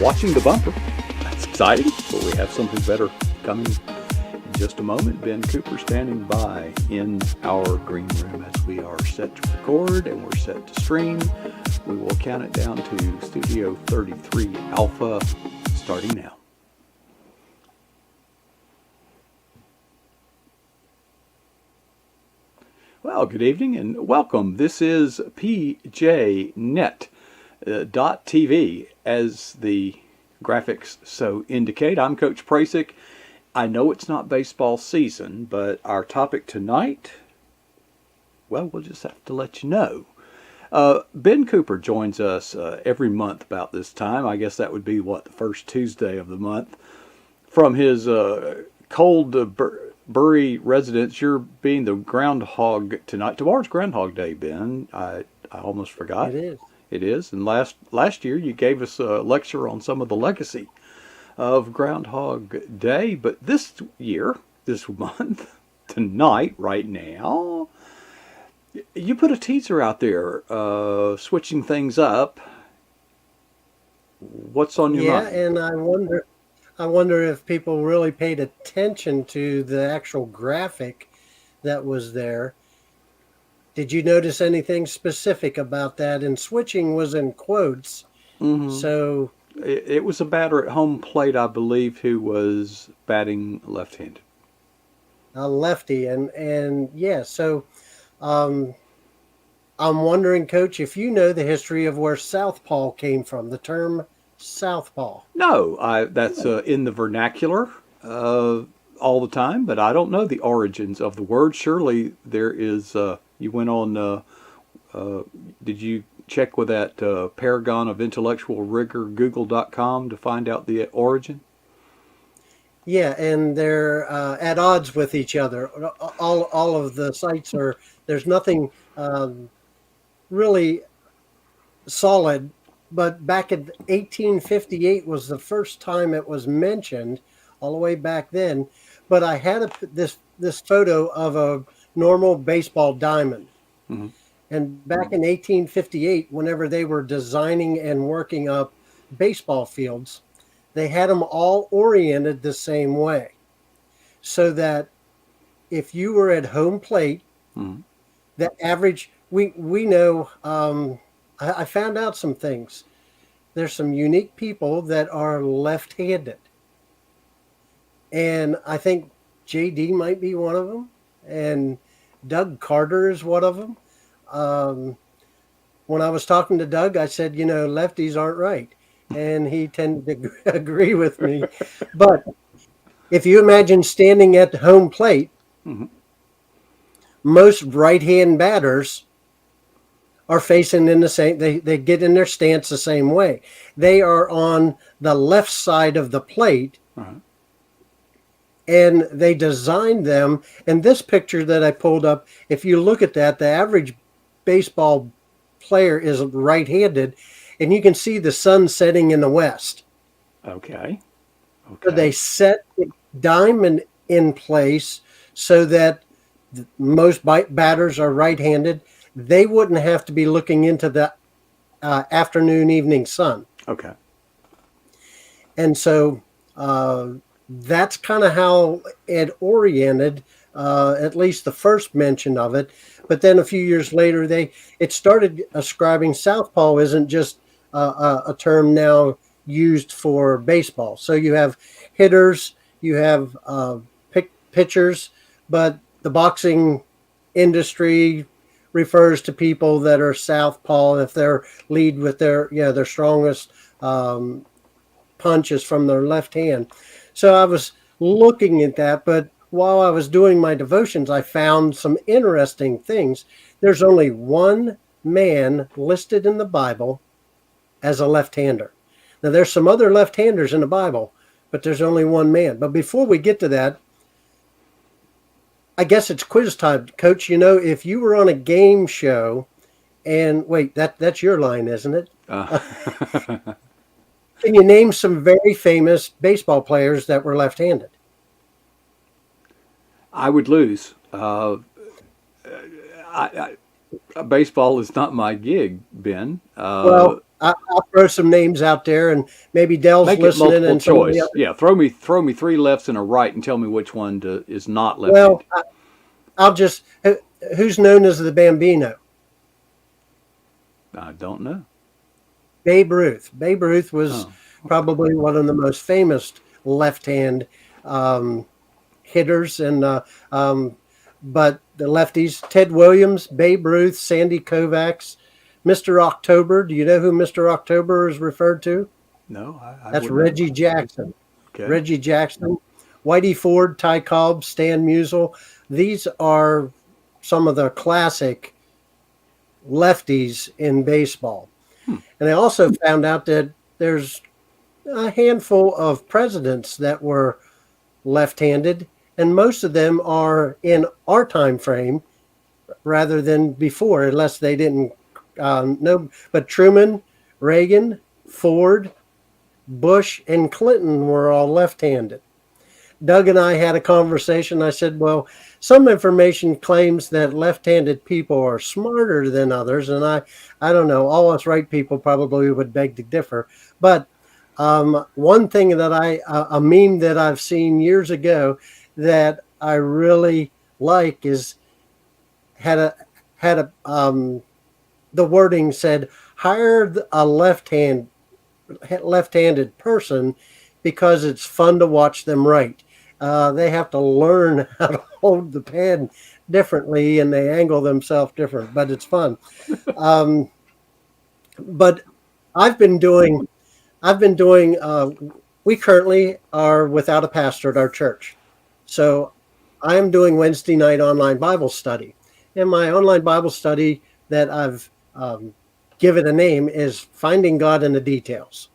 watching the bumper. That's exciting, but we have something better coming in just a moment. Ben Cooper standing by in our green room as we are set to record and we're set to stream. We will count it down to Studio 33 Alpha starting now. Well, good evening and welcome. This is PJNET. .TV, as the graphics so indicate. I'm Coach Prasick. I know it's not baseball season, but our topic tonight, well, we'll just have to let you know. Ben Cooper joins us every month about this time. I guess that would be, the first Tuesday of the month. From his cold Bury residence, you're being the groundhog tonight. Tomorrow's Groundhog Day, Ben. I almost forgot. It is. It is. And last year you gave us a lecture on some of the legacy of Groundhog Day. But this year, this month, tonight, right now, you put a teaser out there, switching things up. What's on your mind? Yeah, and I wonder if people really paid attention to the actual graphic that was there. Did you notice anything specific about that? And switching was in quotes. Mm-hmm. So it was a batter at home plate, I believe, who was batting left-handed. a lefty, and yeah. So I'm wondering, Coach, if you know the history of where southpaw came from. The term southpaw. No, that's in the vernacular all the time, but I don't know the origins of the word. Surely there is. You went on. Did you check with that paragon of intellectual rigor, Google.com, to find out the origin? Yeah, and they're at odds with each other. All of the sites are. There's nothing really solid. But back in 1858 was the first time it was mentioned, all the way back then. But I had this photo of a normal baseball diamond. Mm-hmm. And back in 1858, whenever they were designing and working up baseball fields, they had them all oriented the same way. So that if you were at home plate, Mm-hmm. the average, we know, I found out some things. There's some unique people that are left-handed. And I think JD might be one of them. And Doug Carter is one of them. When I was talking to Doug, I said, lefties aren't right. And he tended to agree with me. But if you imagine standing at the home plate, Mm-hmm. most right-hand batters are facing in the same, they get in their stance the same way. They are on the left side of the plate. Uh-huh. And they designed them. And this picture that I pulled up, if you look at that, the average baseball player is right-handed, and you can see the sun setting in the west. Okay. So they set the diamond in place so that most batters are right-handed. They wouldn't have to be looking into the afternoon, evening sun. Okay. And so that's kind of how it oriented, at least the first mention of it. But then a few years later, it started ascribing southpaw isn't just a term now used for baseball. So you have hitters, you have pitchers, but the boxing industry refers to people that are southpaw if they're lead with their strongest punch is from their left hand. So I was looking at that, but while I was doing my devotions, I found some interesting things. There's only one man listed in the Bible as a left-hander. Now, there's some other left-handers in the Bible, but there's only one man. But before we get to that, I guess it's quiz time, Coach. If you were on a game show, and wait, that's your line, isn't it? Can you name some very famous baseball players that were left-handed? I would lose. Baseball is not my gig, Ben. Well, I'll throw some names out there, and maybe Dell's Make it listening, multiple and some of the choice. other. Yeah, throw me three lefts and a right, and tell me which one is not Well, left-handed. I'll just who's known as the Bambino? I don't know. Babe Ruth. Babe Ruth was Oh, probably one of the most famous left-hand um, hitters, and but the lefties: Ted Williams, Babe Ruth, Sandy Koufax, Mr. October. Do you know who Mr. October is referred to? no, I That's wouldn't know. Reggie Jackson. Okay. Reggie Jackson, Whitey Ford, Ty Cobb, Stan Musial. These are some of the classic lefties in baseball. Hmm. And I also found out that there's a handful of presidents that were left-handed, and most of them are in our time frame rather than before, unless they didn't know. But Truman, Reagan, Ford, Bush, and Clinton were all left-handed. Doug and I had a conversation. I said, well, some information claims that left-handed people are smarter than others. And I don't know, all us right people probably would beg to differ. But one thing that a meme that I've seen years ago that I really like is had the wording said, hire a left-handed person because it's fun to watch them write. They have to learn how to hold the pen differently, and they angle themselves different, but it's fun. Um, but I've been doing, I've been doing. We currently are without a pastor at our church, so I am doing Wednesday night online Bible study, and my online Bible study that I've given a name is Finding God in the Details.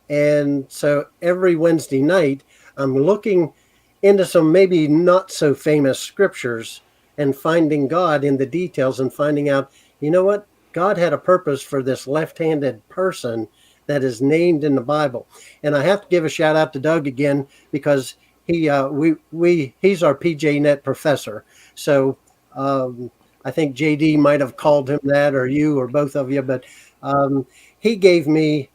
And so every Wednesday night, I'm looking into some maybe not so famous scriptures and finding God in the details and finding out, you know what? God had a purpose for this left-handed person that is named in the Bible. And I have to give a shout out to Doug again because he's our PJNET professor. So I think JD might have called him that, or you, or both of you, but um, he gave me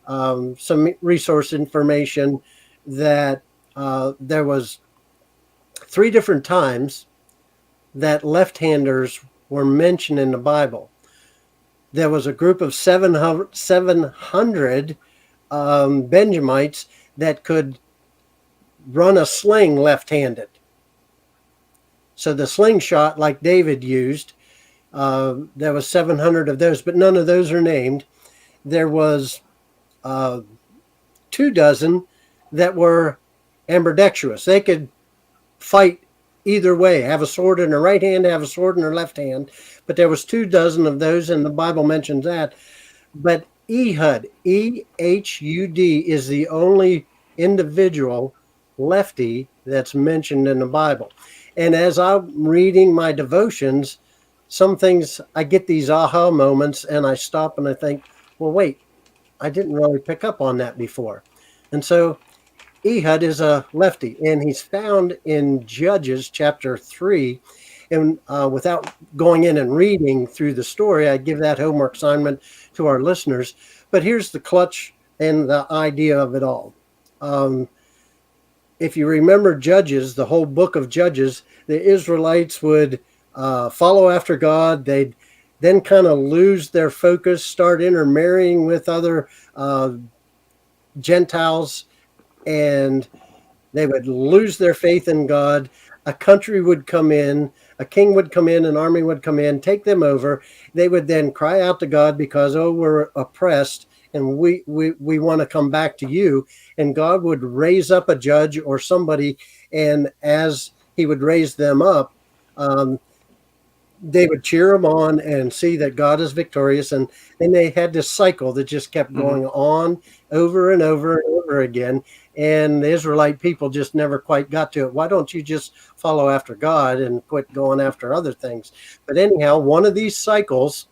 some resource information that there was three different times that left-handers were mentioned in the Bible. There was a group of 700 Benjamites that could run a sling left-handed. So the slingshot, like David used, there was 700 of those, but none of those are named. There was 24 that were ambidextrous. They could fight either way, have a sword in their right hand, have a sword in their left hand. But there was 24 of those, and the Bible mentions that. But Ehud, Ehud, is the only individual lefty that's mentioned in the Bible. And as I'm reading my devotions, some things I get these aha moments, and I stop and I think, well, wait, I didn't really pick up on that before. And so Ehud is a lefty, and he's found in Judges chapter 3. And without going in and reading through the story, I give that homework assignment to our listeners. But here's the clutch and the idea of it all. If you remember Judges, the whole book of Judges, the Israelites would follow after God. They'd then kind of lose their focus, start intermarrying with other Gentiles, and they would lose their faith in God. A country would come in, a king would come in, an army would come in, take them over. They would then cry out to God because, oh, we're oppressed and we want to come back to you. And God would raise up a judge or somebody, and as he would raise them up, they would cheer them on and see that God is victorious. And they had this cycle that just kept Mm-hmm. going on over and over and over again. And the Israelite people just never quite got to it. Why don't you just follow after God and quit going after other things? But anyhow, one of these cycles,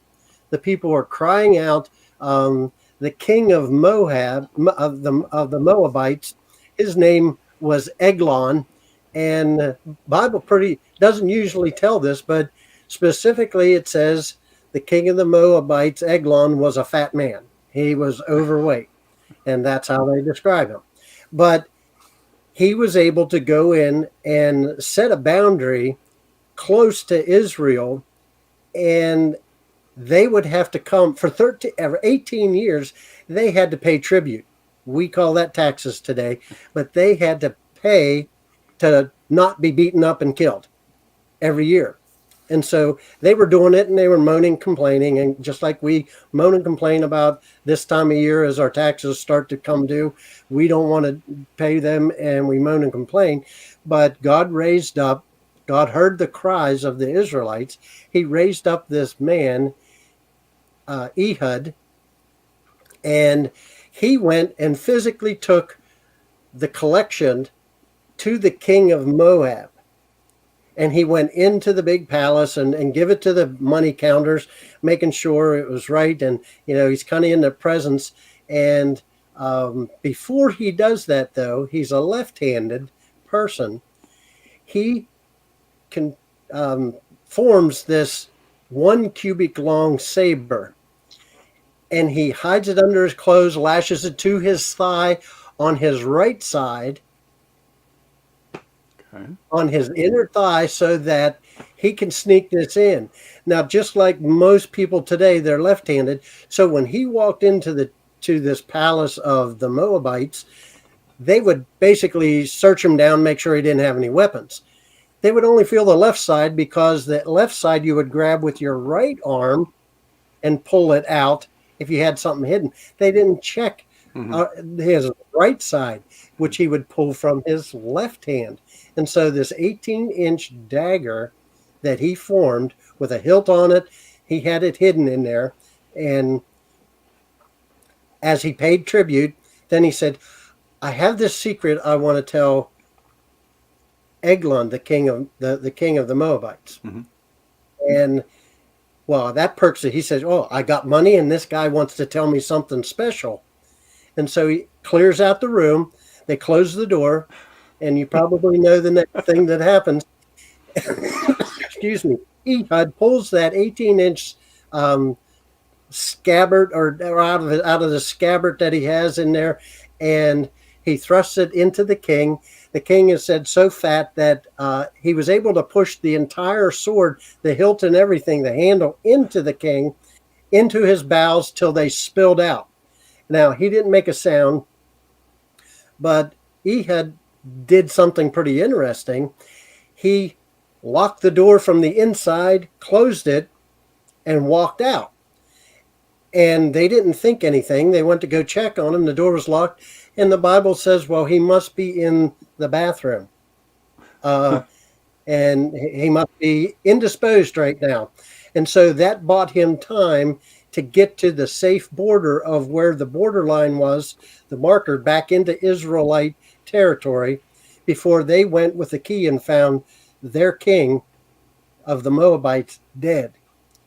the people were crying out. The king of Moab, of the Moabites, his name was Eglon, and Bible pretty doesn't usually tell this, but Specifically, it says the king of the Moabites, Eglon, was a fat man. He was overweight, and that's how they describe him. But he was able to go in and set a boundary close to Israel, and they would have to come for 18 years. They had to pay tribute. We call that taxes today, but they had to pay to not be beaten up and killed every year. And so they were doing it, and they were moaning, complaining, and just like we moan and complain about this time of year as our taxes start to come due, we don't want to pay them, and we moan and complain. But God heard the cries of the Israelites. He raised up this man, Ehud, and he went and physically took the collection to the king of Moab. And he went into the big palace and give it to the money counters, making sure it was right. And, he's kind of in their presence. And before he does that, though, he's a left-handed person. He can forms this 1 cubit long saber. And he hides it under his clothes, lashes it to his thigh on his right side, on his inner thigh, so that he can sneak this in. Now, just like most people today, they're left-handed. So when he walked into to this palace of the Moabites, they would basically search him down, make sure he didn't have any weapons. They would only feel the left side, because the left side you would grab with your right arm and pull it out if you had something hidden. They didn't check his right side, which he would pull from his left hand. And so this 18-inch dagger that he formed with a hilt on it, he had it hidden in there. And as he paid tribute, then he said, I have this secret I want to tell Eglon, the king of the Moabites. And well, that perks it. He says, oh, I got money, and this guy wants to tell me something special. And so he clears out the room. They close the door, and you probably know the next thing that happens. Excuse me. Ehud pulls that 18-inch scabbard, or out of the scabbard that he has in there, and he thrusts it into the king. The king is said so fat that he was able to push the entire sword, the hilt and everything, the handle, into the king, into his bowels till they spilled out. Now, he didn't make a sound, but Ehud did something pretty interesting. He locked the door from the inside, closed it, and walked out. And they didn't think anything. They went to go check on him. The door was locked. And the Bible says, well, he must be in the bathroom. And he must be indisposed right now. And so that bought him time to get to the safe border of where the borderline was, the marker, back into Israelite territory, before they went with the key and found their king of the Moabites dead.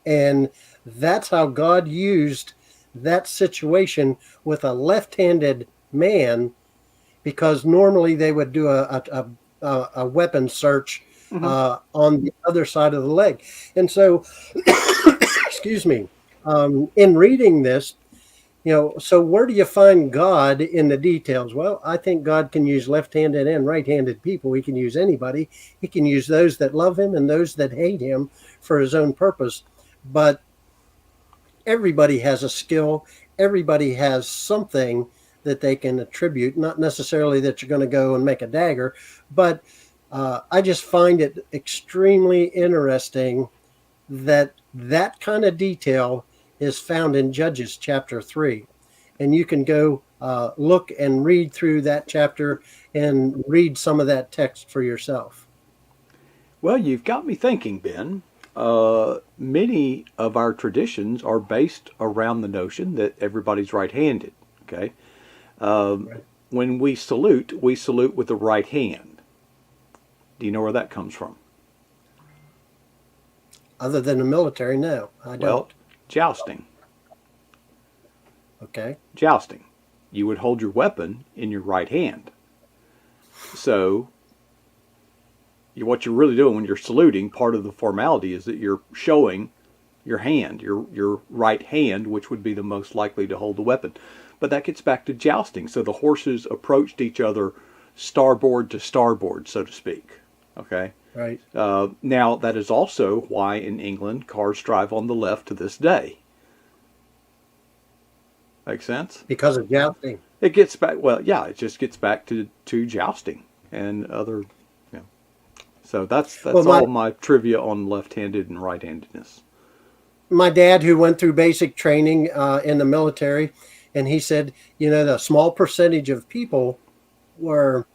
And that's how God used that situation with a left-handed man, because normally they would do a weapon search on the other side of the leg. And so, excuse me, in reading this, so where do you find God in the details? Well, I think God can use left-handed and right-handed people. He can use anybody. He can use those that love him and those that hate him for his own purpose. But everybody has a skill. Everybody has something that they can attribute. Not necessarily that you're going to go and make a dagger, but I just find it extremely interesting that kind of detail is found in Judges chapter 3. And you can go look and read through that chapter and read some of that text for yourself. Well, you've got me thinking, Ben. Many of our traditions are based around the notion that everybody's right-handed. Okay, Right. When we salute with the right hand. Do you know where that comes from? Other than the military, no, I don't. Well, jousting. Okay. Jousting. You would hold your weapon in your right hand. So what you're really doing when you're saluting, part of the formality is that you're showing your hand, your right hand, which would be the most likely to hold the weapon. But that gets back to jousting. So the horses approached each other starboard to starboard, so to speak. Okay. Right. Now that is also why in England cars drive on the left to this day. Make sense? Because of jousting. It gets back. Well, yeah, it just gets back to jousting and other. You know. So that's Well, all my trivia on left-handed and right-handedness. my dad, who went through basic training in the military, and he said, the small percentage of people are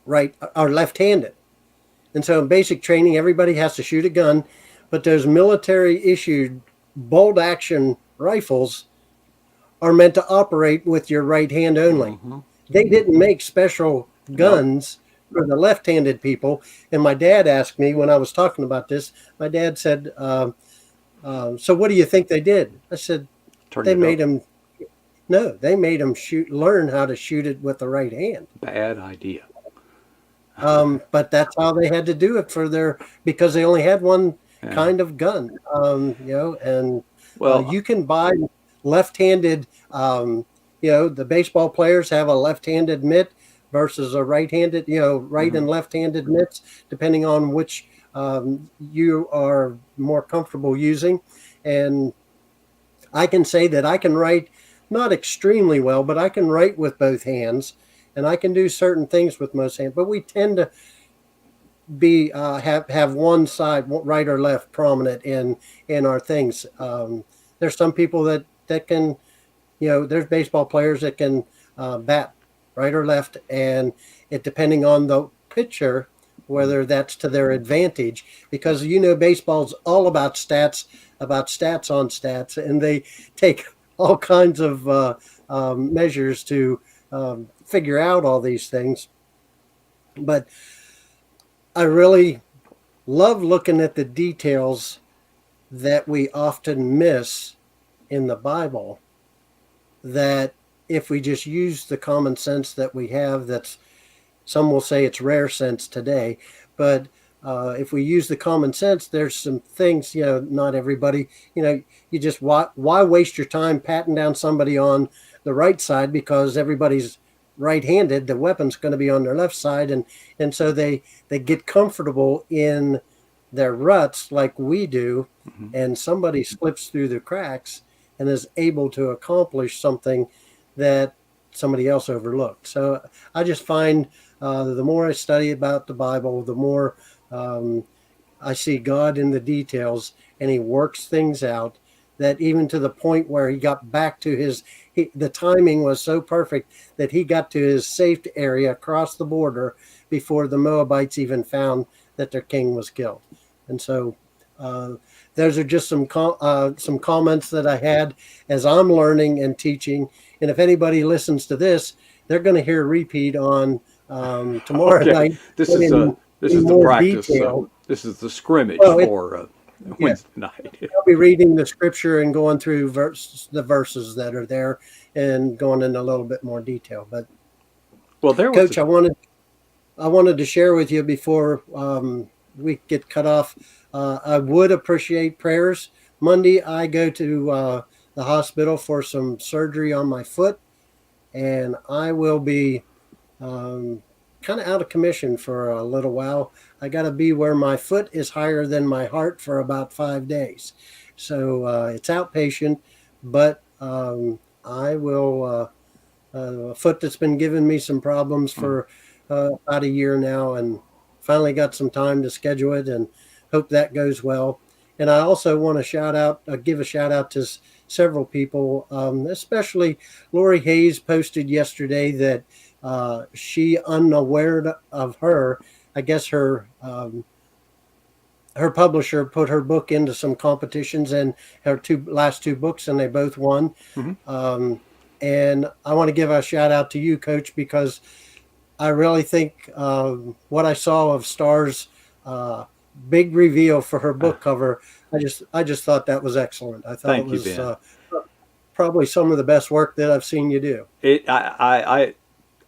left-handed. And so in basic training, everybody has to shoot a gun, but those military issued bolt action rifles are meant to operate with your right hand only. Mm-hmm. They didn't make special guns for the left-handed people. And my dad asked me when I was talking about this, my dad said, so what do you think they did? I said, they made them learn how to shoot it with the right hand. Bad idea. But that's how they had to do it because they only had one kind of gun, and you can buy left-handed, the baseball players have a left-handed mitt versus a right-handed, right and left-handed mitts, depending on which you are more comfortable using. And I can say that I can write not extremely well, but I can write with both hands, and I can do certain things with most hands. But we tend to be have one side, right or left, prominent in our things. There's some people that can, there's baseball players that can bat right or left, and it depending on the pitcher, whether that's to their advantage, because baseball's all about stats on stats, and they take all kinds of measures to figure out all these things. But I really love looking at the details that we often miss in the Bible, that if we just use the common sense that we have, some will say it's rare sense today, but if we use the common sense, there's some things, not everybody, you just, why waste your time patting down somebody on the right side because everybody's right-handed, the weapon's going to be on their left side, and so they get comfortable in their ruts like we do, and somebody slips through the cracks and is able to accomplish something that somebody else overlooked. So I just find the more I study about the Bible, the more I see God in the details, and he works things out, that even to the point where he got back to the timing was so perfect that he got to his safe area across the border before the Moabites even found that their king was killed. And so those are just some comments that I had as I'm learning and teaching. And if anybody listens to this, they're going to hear a repeat on tomorrow night. This is the practice. This is the scrimmage for Wednesday night. I'll be reading the scripture and going through the verses that are there and going into a little bit more detail. But Coach, I wanted to share with you before we get cut off. I would appreciate prayers. Monday, I go to the hospital for some surgery on my foot, and I will be kind of out of commission for a little while. I got to be where my foot is higher than my heart for about 5 days. So it's outpatient, but I will, a foot that's been giving me some problems for about a year now, and finally got some time to schedule it, and hope that goes well. And I also want to give a shout out to several people, especially Lori Hayes posted yesterday that she, unaware of her, I guess her publisher put her book into some competitions, and her last two books, and they both won. And I want to give a shout out to you, Coach, because I really think what I saw of Star's big reveal for her book cover, I just thought that was excellent. I thought it was probably some of the best work that I've seen you do.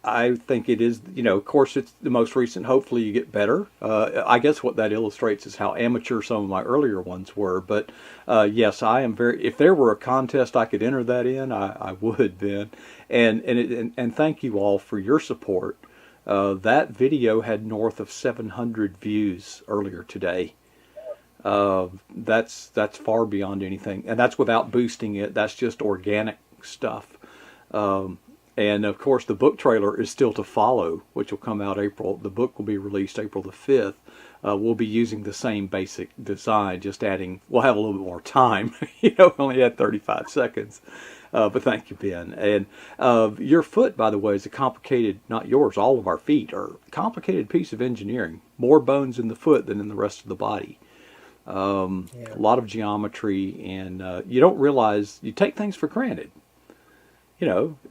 I think it is, of course, it's the most recent. Hopefully you get better. I guess what that illustrates is how amateur some of my earlier ones were. But yes, I am very, if there were a contest I could enter that in, I would, Ben. And thank you all for your support. That video had north of 700 views earlier today. That's far beyond anything. And that's without boosting it. That's just organic stuff. And of course, the book trailer is still to follow, which will come out April. The book will be released April the 5th. We'll be using the same basic design, just adding, we'll have a little bit more time. We only had 35 seconds. But thank you, Ben. And your foot, by the way, is a complicated, not yours, all of our feet are a complicated piece of engineering. More bones in the foot than in the rest of the body. A lot of geometry, and you don't realize, you take things for granted.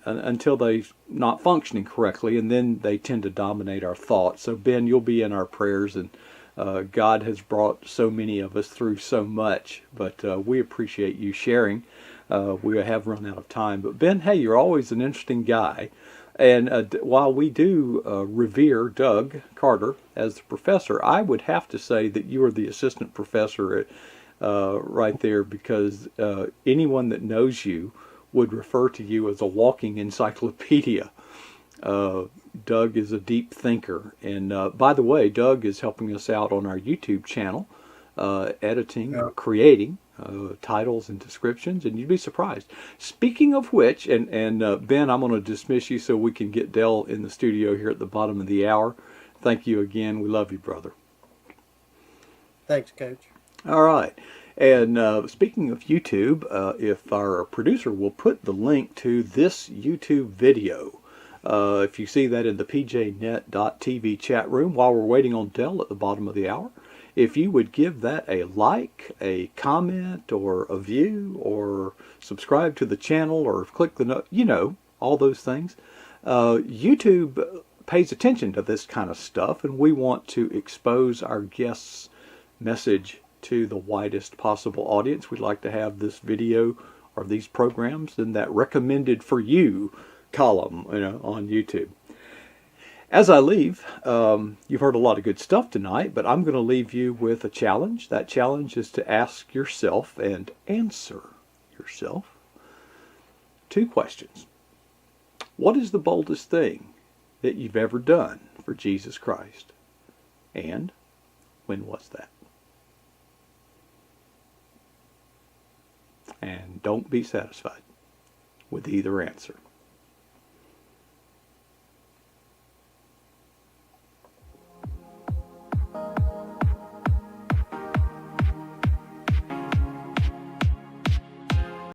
Until they're not functioning correctly, and then they tend to dominate our thoughts. So, Ben, you'll be in our prayers, and God has brought so many of us through so much, but we appreciate you sharing. We have run out of time, but Ben, hey, you're always an interesting guy, and while we do revere Doug Carter as the professor, I would have to say that you are the assistant professor right there, because anyone that knows you would refer to you as a walking encyclopedia. Doug is a deep thinker. And by the way, Doug is helping us out on our YouTube channel, editing, creating titles and descriptions, and you'd be surprised. Speaking of which, and Ben, I'm going to dismiss you so we can get Dell in the studio here at the bottom of the hour. Thank you again. We love you, brother. Thanks, Coach. All right. And speaking of YouTube, if our producer will put the link to this YouTube video, if you see that in the PJNET.TV chat room while we're waiting on Dell at the bottom of the hour, if you would give that a like, a comment, or a view, or subscribe to the channel, or click the, all those things. YouTube pays attention to this kind of stuff, and we want to expose our guests' message to the widest possible audience. We'd like to have this video or these programs in that recommended for you column, on YouTube. As I leave, you've heard a lot of good stuff tonight, but I'm going to leave you with a challenge. That challenge is to ask yourself and answer yourself 2 questions. What is the boldest thing that you've ever done for Jesus Christ? And when was that? And don't be satisfied with either answer.